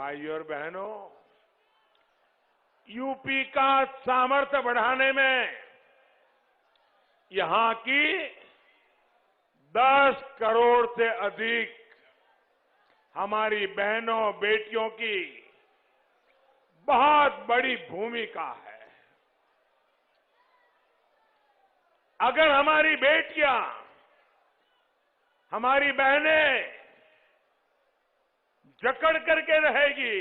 भाइयों और बहनों, यूपी का सामर्थ्य बढ़ाने में यहां की 10 करोड़ से अधिक हमारी बहनों बेटियों की बहुत बड़ी भूमिका है। अगर हमारी बेटियां, हमारी बहनें जकड़ करके रहेगी,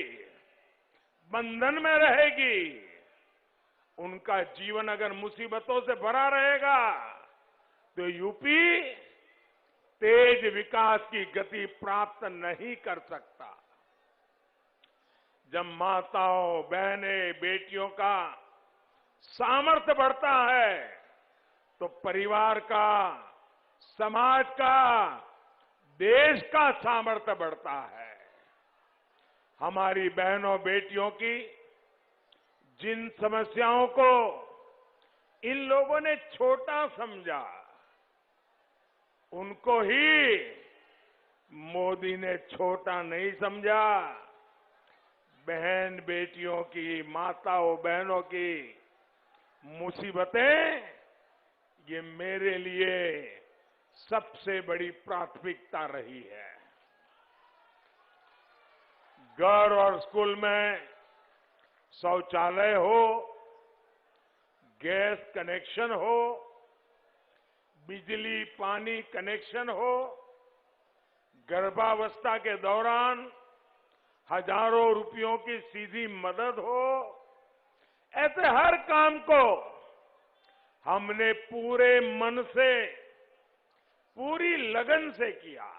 बंधन में रहेगी, उनका जीवन अगर मुसीबतों से भरा रहेगा तो यूपी तेज विकास की गति प्राप्त नहीं कर सकता। जब माताओं, बहनें, बेटियों का सामर्थ्य बढ़ता है तो परिवार का, समाज का, देश का सामर्थ्य बढ़ता है। हमारी बहनों बेटियों की जिन समस्याओं को इन लोगों ने छोटा समझा, उनको ही मोदी ने छोटा नहीं समझा। बहन बेटियों की, माताओं बहनों की मुसीबतें, ये मेरे लिए सबसे बड़ी प्राथमिकता रही है। घर और स्कूल में शौचालय हो, गैस कनेक्शन हो, बिजली पानी कनेक्शन हो, गर्भावस्था के दौरान हजारों रुपयों की सीधी मदद हो, ऐसे हर काम को हमने पूरे मन से, पूरी लगन से किया।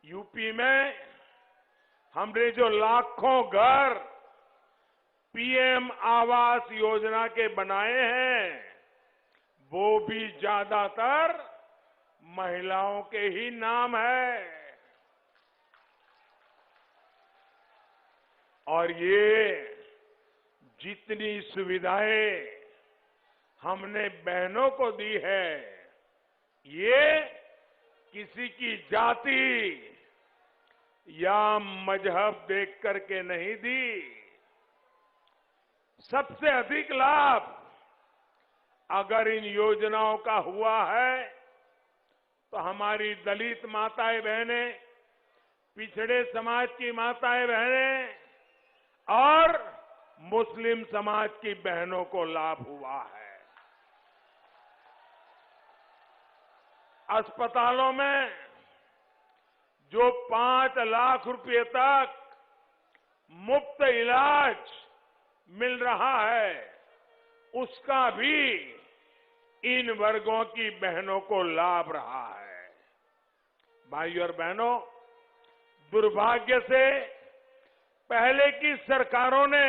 यूपी में हमने जो लाखों घर पीएम आवास योजना के बनाए हैं, वो भी ज्यादातर महिलाओं के ही नाम है। और ये जितनी सुविधाएं हमने बहनों को दी है, ये किसी की जाति या मजहब देख करके नहीं दी। सबसे अधिक लाभ अगर इन योजनाओं का हुआ है तो हमारी दलित माताएं बहनें, पिछड़े समाज की माताएं बहनें और मुस्लिम समाज की बहनों को लाभ हुआ है। अस्पतालों में जो 5 लाख रुपए तक मुफ्त इलाज मिल रहा है, उसका भी इन वर्गों की बहनों को लाभ रहा है। भाइयों और बहनों, दुर्भाग्य से पहले की सरकारों ने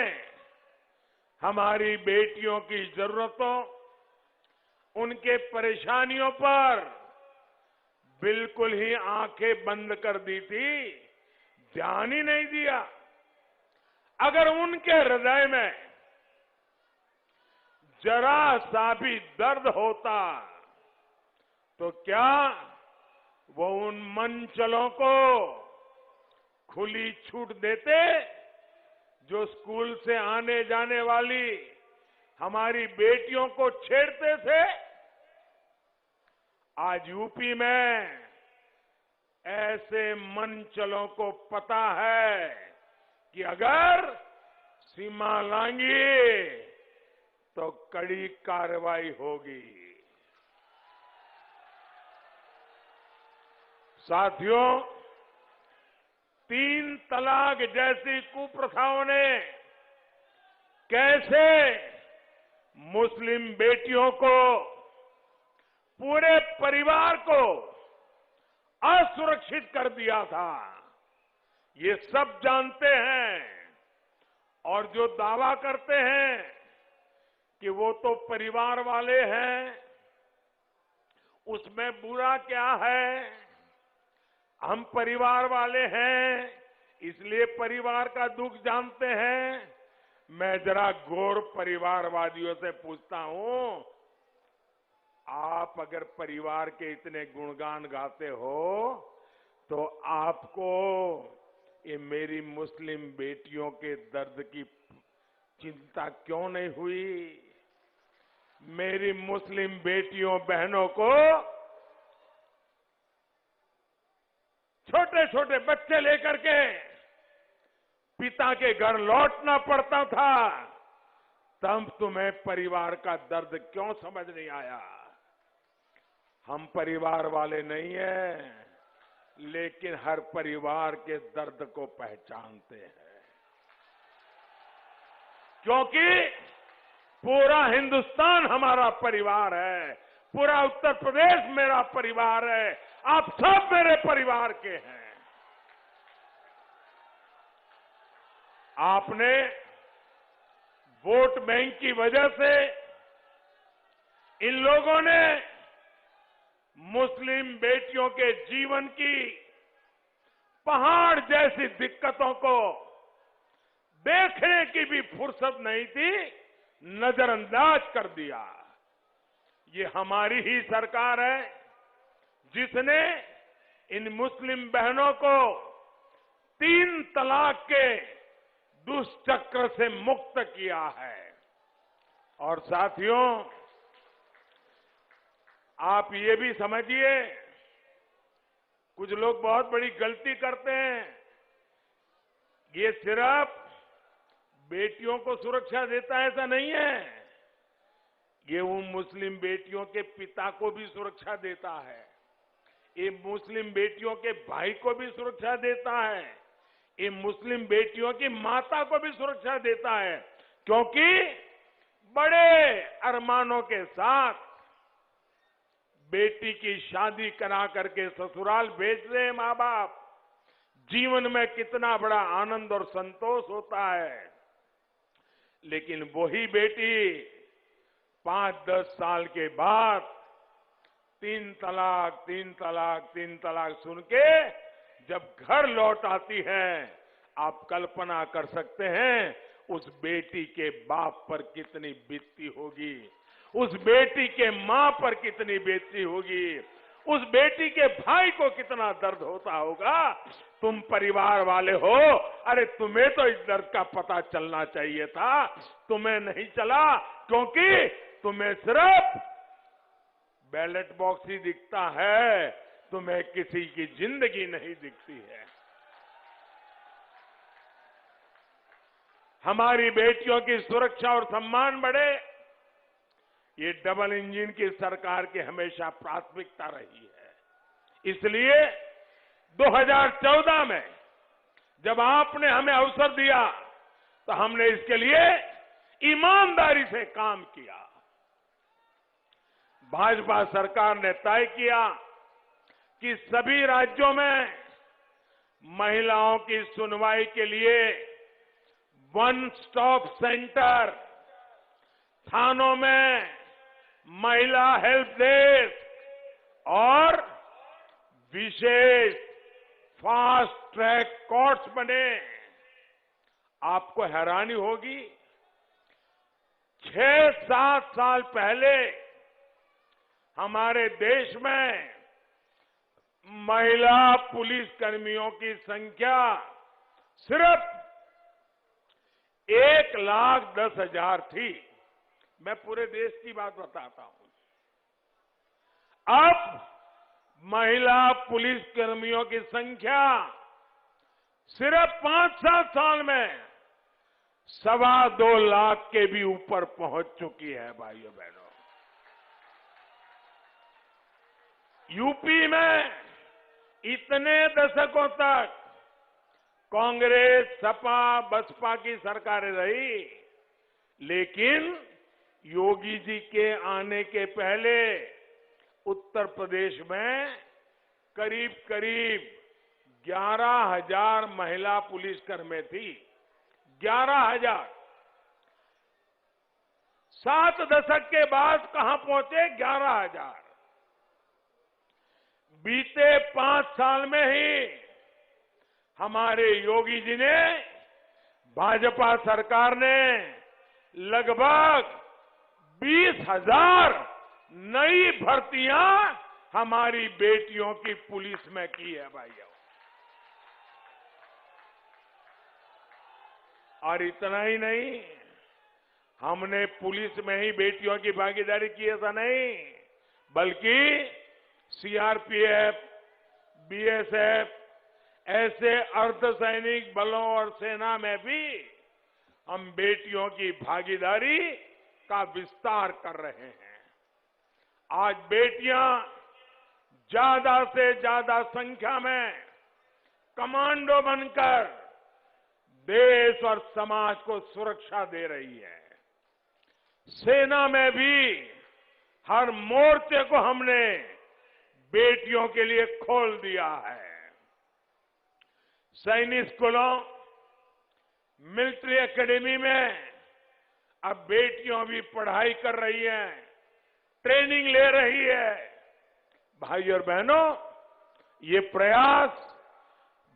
हमारी बेटियों की जरूरतों, उनके परेशानियों पर बिल्कुल ही आंखें बंद कर दी थी, ध्यान ही नहीं दिया। अगर उनके हृदय में जरा सा भी दर्द होता तो क्या वो उन मंचलों को खुली छूट देते जो स्कूल से आने जाने वाली हमारी बेटियों को छेड़ते थे? आज यूपी में ऐसे मंचलों को पता है कि अगर सीमा लांगी तो कड़ी कार्रवाई होगी। साथियों, 3 तलाक जैसी कुप्रथाओं ने कैसे मुस्लिम बेटियों को, पूरे परिवार को असुरक्षित कर दिया था, ये सब जानते हैं। और जो दावा करते हैं कि वो तो परिवार वाले हैं, उसमें बुरा क्या है? हम परिवार वाले हैं, इसलिए परिवार का दुख जानते हैं। मैं जरा गौर परिवारवादियों से पूछता हूं, आप अगर परिवार के इतने गुणगान गाते हो तो आपको ये मेरी मुस्लिम बेटियों के दर्द की चिंता क्यों नहीं हुई? मेरी मुस्लिम बेटियों बहनों को छोटे छोटे बच्चे लेकर के पिता के घर लौटना पड़ता था, तब तुम्हें परिवार का दर्द क्यों समझ नहीं आया? हम परिवार वाले नहीं हैं, लेकिन हर परिवार के दर्द को पहचानते हैं, क्योंकि पूरा हिंदुस्तान हमारा परिवार है, पूरा उत्तर प्रदेश मेरा परिवार है, आप सब मेरे परिवार के हैं। आपने वोट बैंक की वजह से इन लोगों ने मुस्लिम बेटियों के जीवन की पहाड़ जैसी दिक्कतों को देखने की भी फुर्सत नहीं थी, नजरअंदाज कर दिया। ये हमारी ही सरकार है जिसने इन मुस्लिम बहनों को 3 तलाक के दुष्चक्र से मुक्त किया है। और साथियों, आप ये भी समझिए, कुछ लोग बहुत बड़ी गलती करते हैं। ये सिर्फ बेटियों को सुरक्षा देता है ऐसा नहीं है, ये उन मुस्लिम बेटियों के पिता को भी सुरक्षा देता है, ये मुस्लिम बेटियों के भाई को भी सुरक्षा देता है, ये मुस्लिम बेटियों की माता को भी सुरक्षा देता है, क्योंकि बड़े अरमानों के साथ बेटी की शादी करा करके ससुराल भेज रहे हैं माँ बाप। जीवन में कितना बड़ा आनंद और संतोष होता है, लेकिन वही बेटी 5-10 साल के बाद 3 तलाक 3 तलाक 3 तलाक सुन के जब घर लौट आती है, आप कल्पना कर सकते हैं उस बेटी के बाप पर कितनी बीतती होगी, उस बेटी के मां पर कितनी बीतती होगी, उस बेटी के भाई को कितना दर्द होता होगा। तुम परिवार वाले हो, अरे तुम्हें तो इस दर्द का पता चलना चाहिए था, तुम्हें नहीं चला, क्योंकि तुम्हें सिर्फ बैलेट बॉक्स ही दिखता है, तुम्हें किसी की जिंदगी नहीं दिखती है। हमारी बेटियों की सुरक्षा और सम्मान बढ़े, ये डबल इंजन की सरकार की हमेशा प्राथमिकता रही है। इसलिए 2014 में जब आपने हमें अवसर दिया तो हमने इसके लिए ईमानदारी से काम किया। भाजपा सरकार ने तय किया कि सभी राज्यों में महिलाओं की सुनवाई के लिए वन स्टॉप सेंटर, थानों में महिला हेल्प डेस्क और विशेष फास्ट ट्रैक कोर्ट्स बने। आपको हैरानी होगी, 6-7 साल पहले हमारे देश में महिला पुलिस कर्मियों की संख्या सिर्फ 1,10,000 थी। मैं पूरे देश की बात बताता हूं। अब महिला पुलिस कर्मियों की संख्या सिर्फ 5-7 साल में 2.25 लाख के भी ऊपर पहुंच चुकी है। भाइयों बहनों, यूपी में इतने दशकों तक कांग्रेस, सपा, बसपा की सरकारें रही, लेकिन योगी जी के आने के पहले उत्तर प्रदेश में करीब 11,000 महिला पुलिसकर्मी थी। 11,000। 7 दशक के बाद कहां पहुंचे? 11,000। बीते 5 साल में ही हमारे योगी जी ने, भाजपा सरकार ने लगभग 20,000 नई भर्तियां हमारी बेटियों की पुलिस में की है। भाइयों, और इतना ही नहीं, हमने पुलिस में ही बेटियों की भागीदारी की ऐसा नहीं, बल्कि सीआरपीएफ, बीएसएफ ऐसे अर्धसैनिक बलों और सेना में भी हम बेटियों की भागीदारी का विस्तार कर रहे हैं। आज बेटियां ज्यादा से ज्यादा संख्या में कमांडो बनकर देश और समाज को सुरक्षा दे रही है। सेना में भी हर मोर्चे को हमने बेटियों के लिए खोल दिया है। सैनिक स्कूलों, मिलिट्री एकेडमी में अब बेटियां भी पढ़ाई कर रही हैं, ट्रेनिंग ले रही है। भाई और बहनों, ये प्रयास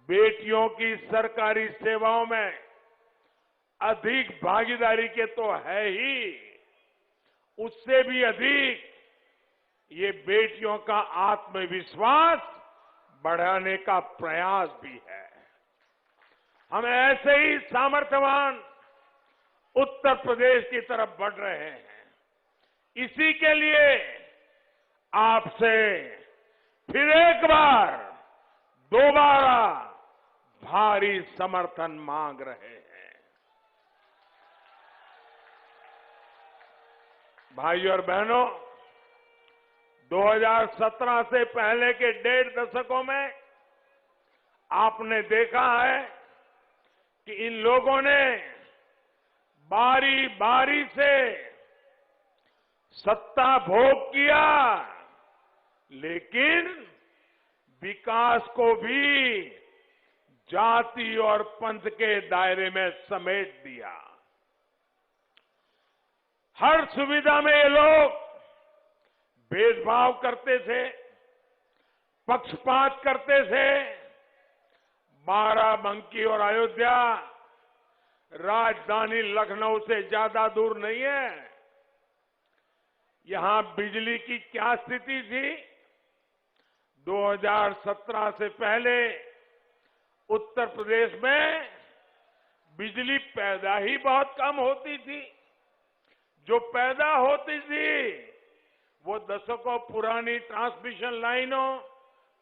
बेटियों की सरकारी सेवाओं में अधिक भागीदारी के तो है ही, उससे भी अधिक ये बेटियों का आत्मविश्वास बढ़ाने का प्रयास भी है। हम ऐसे ही सामर्थ्यवान उत्तर प्रदेश की तरफ बढ़ रहे हैं। इसी के लिए आपसे फिर एक बार दोबारा भारी समर्थन मांग रहे हैं। भाइयों और बहनों, 2017 से पहले के 1.5 दशकों में आपने देखा है कि इन लोगों ने बारी बारी से सत्ता भोग किया, लेकिन विकास को भी जाति और पंथ के दायरे में समेट दिया। हर सुविधा में ये लोग भेदभाव करते थे, पक्षपात करते थे। बाराबंकी और अयोध्या राजधानी लखनऊ से ज्यादा दूर नहीं है। यहां बिजली की क्या स्थिति थी? 2017 से पहले उत्तर प्रदेश में बिजली पैदा ही बहुत कम होती थी। जो पैदा होती थी वो दशकों पुरानी ट्रांसमिशन लाइनों,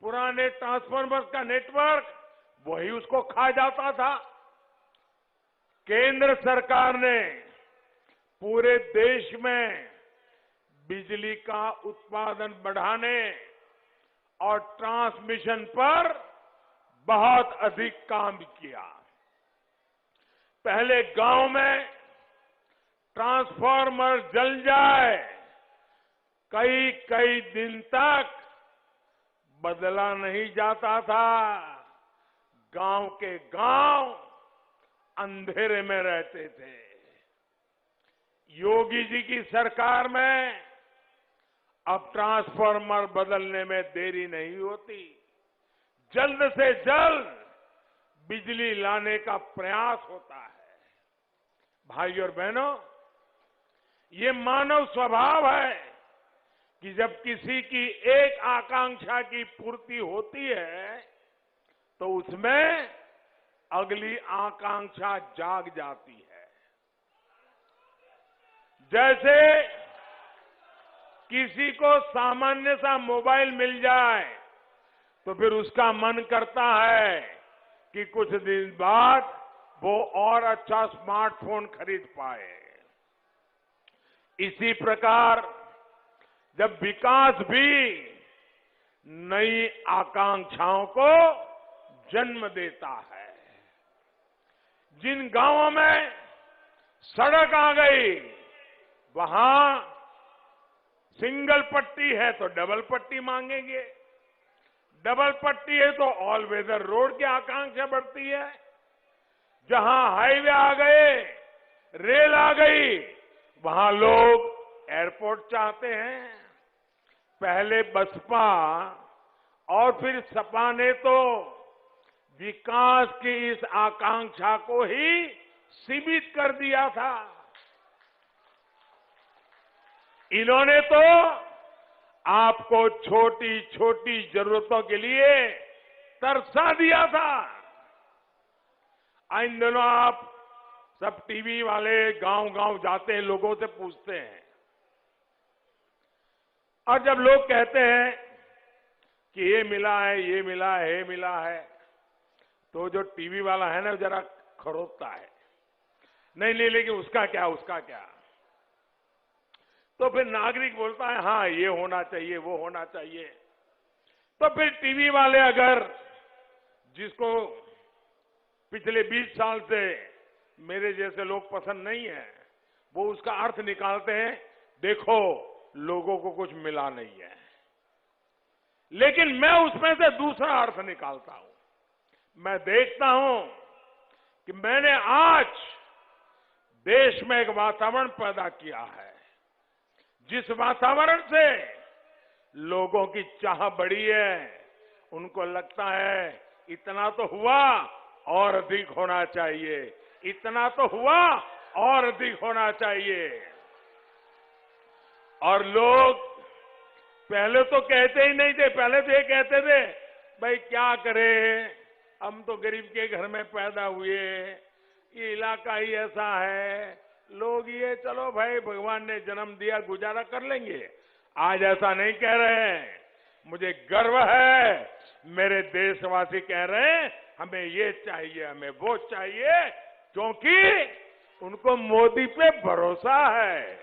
पुराने ट्रांसफार्मर का नेटवर्क, वही उसको खा जाता था। केंद्र सरकार ने पूरे देश में बिजली का उत्पादन बढ़ाने और ट्रांसमिशन पर बहुत अधिक काम किया। पहले गांव में ट्रांसफार्मर जल जाए, कई कई दिन तक बदला नहीं जाता था। गांव के गांव अंधेरे में रहते थे। योगी जी की सरकार में अब ट्रांसफार्मर बदलने में देरी नहीं होती। जल्द से जल्द बिजली लाने का प्रयास होता है। भाइयों और बहनों, ये मानव स्वभाव है कि जब किसी की एक आकांक्षा की पूर्ति होती है तो उसमें अगली आकांक्षा जाग जाती है। जैसे किसी को सामान्य सा मोबाइल मिल जाए तो फिर उसका मन करता है कि कुछ दिन बाद वो और अच्छा स्मार्टफोन खरीद पाए। इसी प्रकार जब विकास भी नई आकांक्षाओं को जन्म देता है, जिन गांवों में सड़क आ गई वहां सिंगल पट्टी है तो डबल पट्टी मांगेंगे, डबल पट्टी है तो ऑल वेदर रोड की आकांक्षा बढ़ती है। जहां हाईवे आ गए, रेल आ गई, वहां लोग एयरपोर्ट चाहते हैं। पहले बसपा और फिर सपा ने तो विकास की इस आकांक्षा को ही सीमित कर दिया था। इन्होंने तो आपको छोटी छोटी जरूरतों के लिए तरसा दिया था। इन दिनों आप सब टीवी वाले गांव-गांव जाते हैं, लोगों से पूछते हैं, और जब लोग कहते हैं कि ये मिला है, ये मिला है, ये मिला है, तो जो टीवी वाला है ना जरा खरोटता है, नहीं ले लेकिन उसका क्या, उसका क्या। तो फिर नागरिक बोलता है हाँ ये होना चाहिए, वो होना चाहिए। तो फिर टीवी वाले अगर जिसको पिछले 20 साल से मेरे जैसे लोग पसंद नहीं है, वो उसका अर्थ निकालते हैं, देखो लोगों को कुछ मिला नहीं है। लेकिन मैं उसमें से दूसरा अर्थ निकालता हूं। मैं देखता हूं कि मैंने आज देश में एक वातावरण पैदा किया है, जिस वातावरण से लोगों की चाह बढ़ी है। उनको लगता है इतना तो हुआ और अधिक होना चाहिए, इतना तो हुआ और अधिक होना चाहिए। और लोग पहले तो कहते ही नहीं थे, पहले तो ये कहते थे भाई क्या करें, हम तो गरीब के घर में पैदा हुए, ये इलाका ही ऐसा है, लोग ये चलो भाई भगवान ने जन्म दिया गुजारा कर लेंगे। आज ऐसा नहीं कह रहे हैं। मुझे गर्व है, मेरे देशवासी कह रहे हैं हमें ये चाहिए, हमें वो चाहिए, क्योंकि उनको मोदी पे भरोसा है।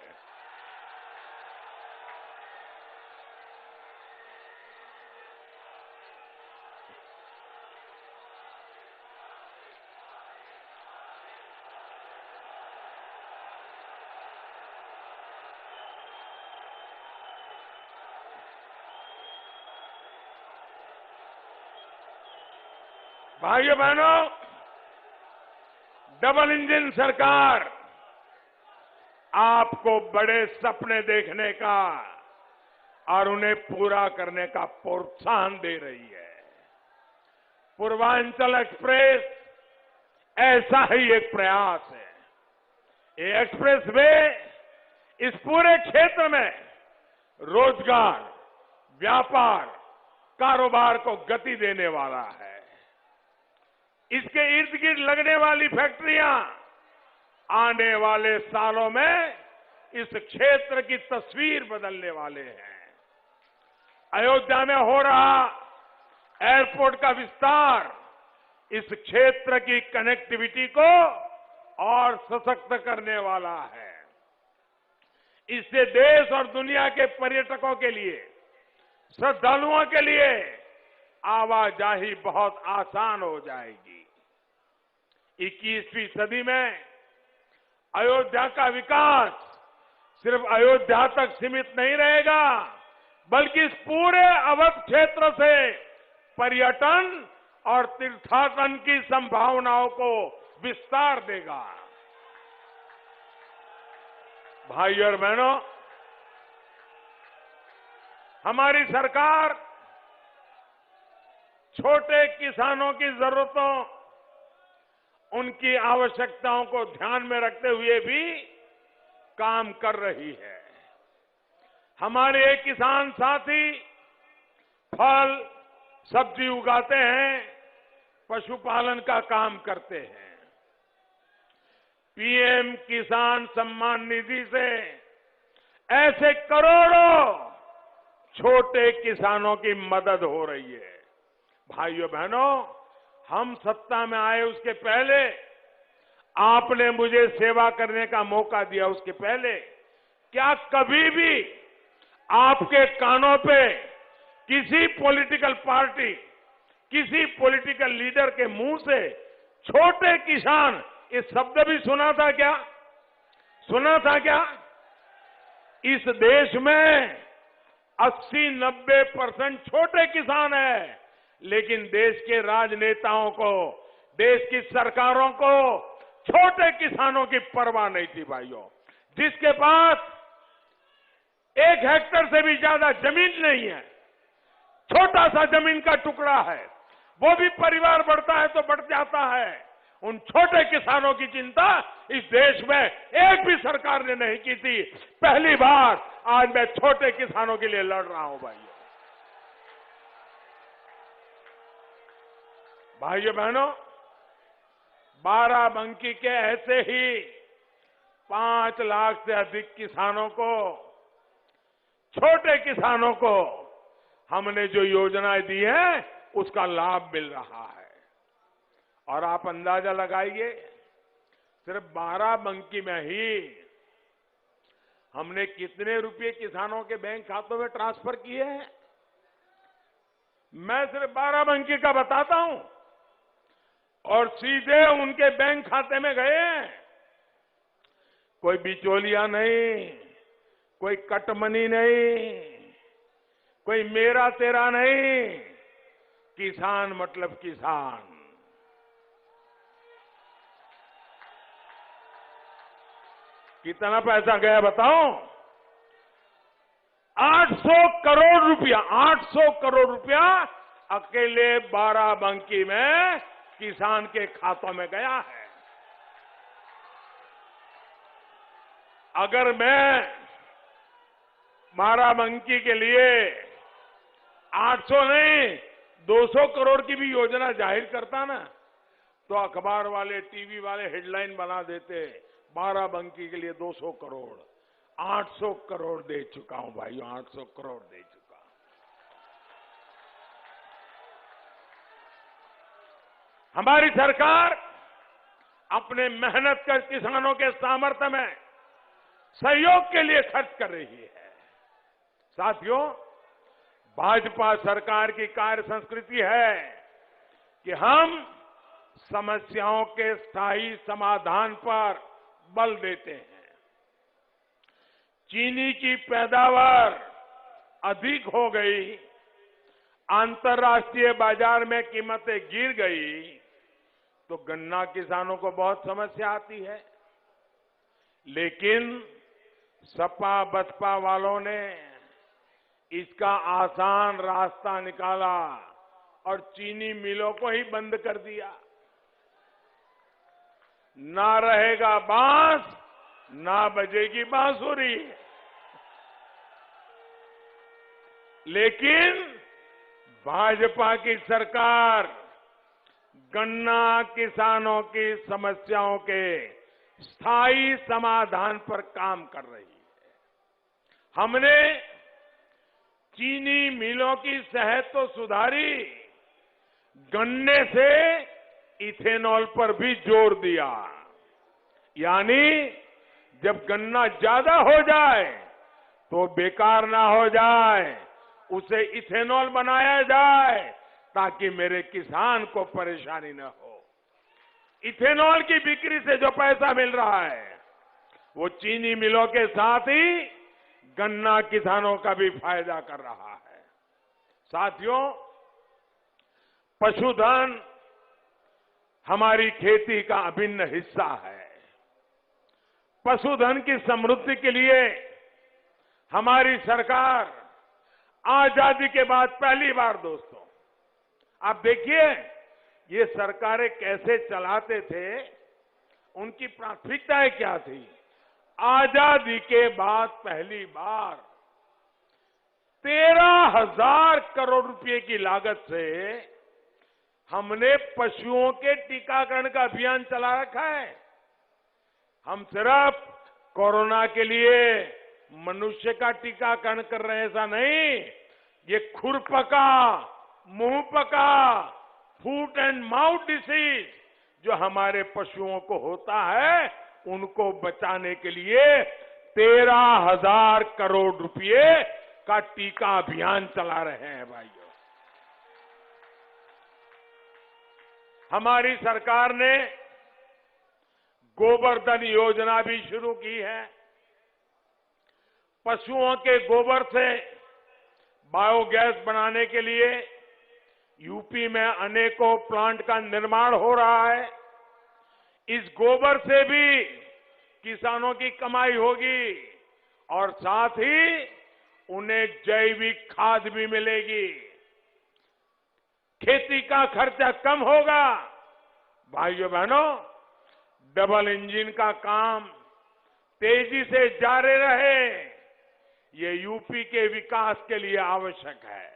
भाइयों बहनों, डबल इंजन सरकार आपको बड़े सपने देखने का और उन्हें पूरा करने का प्रोत्साहन दे रही है। पूर्वांचल एक्सप्रेस ऐसा ही एक प्रयास है। ये एक्सप्रेस वे इस पूरे क्षेत्र में रोजगार, व्यापार, कारोबार को गति देने वाला है। इसके इर्द गिर्द लगने वाली फैक्ट्रियां आने वाले सालों में इस क्षेत्र की तस्वीर बदलने वाले हैं। अयोध्या में हो रहा एयरपोर्ट का विस्तार इस क्षेत्र की कनेक्टिविटी को और सशक्त करने वाला है। इससे देश और दुनिया के पर्यटकों के लिए, श्रद्धालुओं के लिए आवाजाही बहुत आसान हो जाएगी। 21वीं सदी में अयोध्या का विकास सिर्फ अयोध्या तक सीमित नहीं रहेगा, बल्कि इस पूरे अवध क्षेत्र से पर्यटन और तीर्थाटन की संभावनाओं को विस्तार देगा। भाइयों और बहनों, हमारी सरकार छोटे किसानों की जरूरतों, उनकी आवश्यकताओं को ध्यान में रखते हुए भी काम कर रही है। हमारे किसान साथी फल, सब्जी उगाते हैं, पशुपालन का काम करते हैं। पीएम किसान सम्मान निधि से ऐसे करोड़ों छोटे किसानों की मदद हो रही है। भाइयों बहनों, हम सत्ता में आए उसके पहले, आपने मुझे सेवा करने का मौका दिया उसके पहले, क्या कभी भी आपके कानों पे किसी पॉलिटिकल पार्टी, किसी पॉलिटिकल लीडर के मुंह से छोटे किसान ये शब्द भी सुना था क्या? सुना था क्या? इस देश में 80-90% छोटे किसान हैं, लेकिन देश के राजनेताओं को, देश की सरकारों को छोटे किसानों की परवाह नहीं थी। भाइयों, जिसके पास 1 हेक्टेयर से भी ज्यादा जमीन नहीं है, छोटा सा जमीन का टुकड़ा है, वो भी परिवार बढ़ता है तो बढ़ जाता है, उन छोटे किसानों की चिंता इस देश में एक भी सरकार ने नहीं की थी। पहली बार आज मैं छोटे किसानों के लिए लड़ रहा हूं। भाइयों बहनों, बाराबंकी के ऐसे ही 5 लाख से अधिक किसानों को, छोटे किसानों को हमने जो योजनाएं दी है उसका लाभ मिल रहा है। और आप अंदाजा लगाइए, सिर्फ बाराबंकी में ही हमने कितने रुपए किसानों के बैंक खातों में ट्रांसफर किए हैं। मैं सिर्फ बाराबंकी का बताता हूं, और सीधे उनके बैंक खाते में गए हैं। कोई बिचौलिया नहीं, कोई कटमनी नहीं, कोई मेरा तेरा नहीं, किसान मतलब किसान। कितना पैसा गया बताओ? 800 करोड़ रुपया, 800 करोड़ रुपया अकेले बाराबंकी में किसान के खातों में गया है। अगर मैं बाराबंकी के लिए 800 नहीं 200 करोड़ की भी योजना जाहिर करता ना, तो अखबार वाले, टीवी वाले हेडलाइन बना देते, बाराबंकी के लिए 200 करोड़। 800 करोड़ दे चुका हूं भाइयों, 800 करोड़ दे चुका। हमारी सरकार अपने मेहनत कर किसानों के सामर्थ्य में सहयोग के लिए खर्च कर रही है। साथियों, भाजपा सरकार की कार्य संस्कृति है कि हम समस्याओं के स्थायी समाधान पर बल देते हैं। चीनी की पैदावार अधिक हो गई, अंतर्राष्ट्रीय बाजार में कीमतें गिर गई, तो गन्ना किसानों को बहुत समस्या आती है। लेकिन सपा बसपा वालों ने इसका आसान रास्ता निकाला और चीनी मिलों को ही बंद कर दिया। ना रहेगा बांस, ना बजेगी बांसुरी। लेकिन भाजपा की सरकार गन्ना किसानों की समस्याओं के स्थायी समाधान पर काम कर रही है। हमने चीनी मिलों की सेहत तो सुधारी, गन्ने से इथेनॉल पर भी जोर दिया। यानी जब गन्ना ज्यादा हो जाए तो बेकार ना हो जाए, उसे इथेनॉल बनाया जाए ताकि मेरे किसान को परेशानी न हो। इथेनॉल की बिक्री से जो पैसा मिल रहा है वो चीनी मिलों के साथ ही गन्ना किसानों का भी फायदा कर रहा है। साथियों, पशुधन हमारी खेती का अभिन्न हिस्सा है। पशुधन की समृद्धि के लिए हमारी सरकार आजादी के बाद पहली बार, दोस्तों, आप देखिए ये सरकारें कैसे चलाते थे, उनकी प्राथमिकताएं क्या थी। आजादी के बाद पहली बार 13,000 करोड़ रुपए की लागत से हमने पशुओं के टीकाकरण का अभियान चला रखा है। हम सिर्फ कोरोना के लिए मनुष्य का टीकाकरण कर रहे हैं ऐसा नहीं, ये खुरपका, मुंहपका, फूट एंड माउथ डिसीज जो हमारे पशुओं को होता है, उनको बचाने के लिए 13,000 करोड़ रुपए का टीका अभियान चला रहे हैं भाइयों। हमारी सरकार ने गोबर्धन योजना भी शुरू की है। पशुओं के गोबर से बायोगैस बनाने के लिए यूपी में अनेकों प्लांट का निर्माण हो रहा है। इस गोबर से भी किसानों की कमाई होगी और साथ ही उन्हें जैविक खाद भी मिलेगी। खेती का खर्चा कम होगा। भाइयों बहनों, डबल इंजन का काम तेजी से जारी रहे, ये यूपी के विकास के लिए आवश्यक है।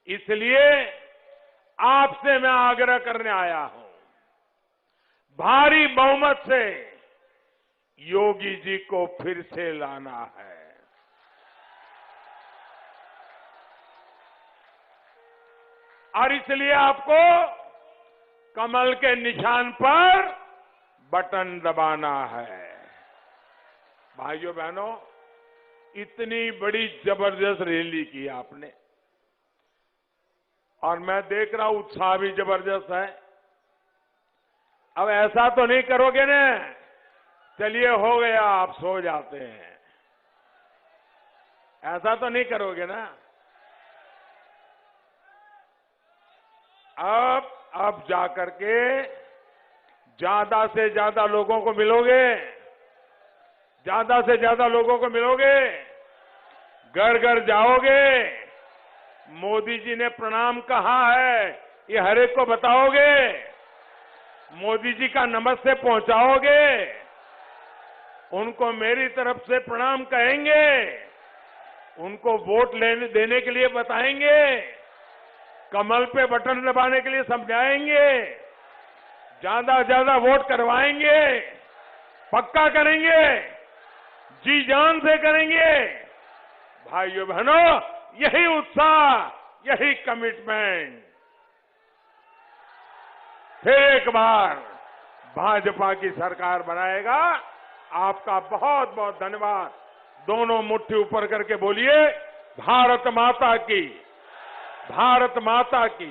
इसलिए आपसे मैं आग्रह करने आया हूं, भारी बहुमत से योगी जी को फिर से लाना है। और इसलिए आपको कमल के निशान पर बटन दबाना है। भाइयों बहनों, इतनी बड़ी जबरदस्त रैली की आपने, और मैं देख रहा हूं उत्साह भी जबरदस्त है। अब ऐसा तो नहीं करोगे ना, चलिए हो गया आप सो जाते हैं, ऐसा तो नहीं करोगे ना। अब जाकर के ज्यादा से ज्यादा लोगों को मिलोगे, ज्यादा से ज्यादा लोगों को मिलोगे, घर घर जाओगे, मोदी जी ने प्रणाम कहा है ये हर एक को बताओगे, मोदी जी का नमस्ते पहुंचाओगे, उनको मेरी तरफ से प्रणाम कहेंगे, उनको वोट देने के लिए बताएंगे, कमल पे बटन दबाने के लिए समझाएंगे, ज्यादा ज्यादा वोट करवाएंगे, पक्का करेंगे, जी जान से करेंगे। भाइयों बहनों, यही उत्साह, यही कमिटमेंट फिर एक बार भाजपा की सरकार बनाएगा। आपका बहुत बहुत धन्यवाद। दोनों मुट्ठी ऊपर करके बोलिए, भारत माता की, भारत माता की।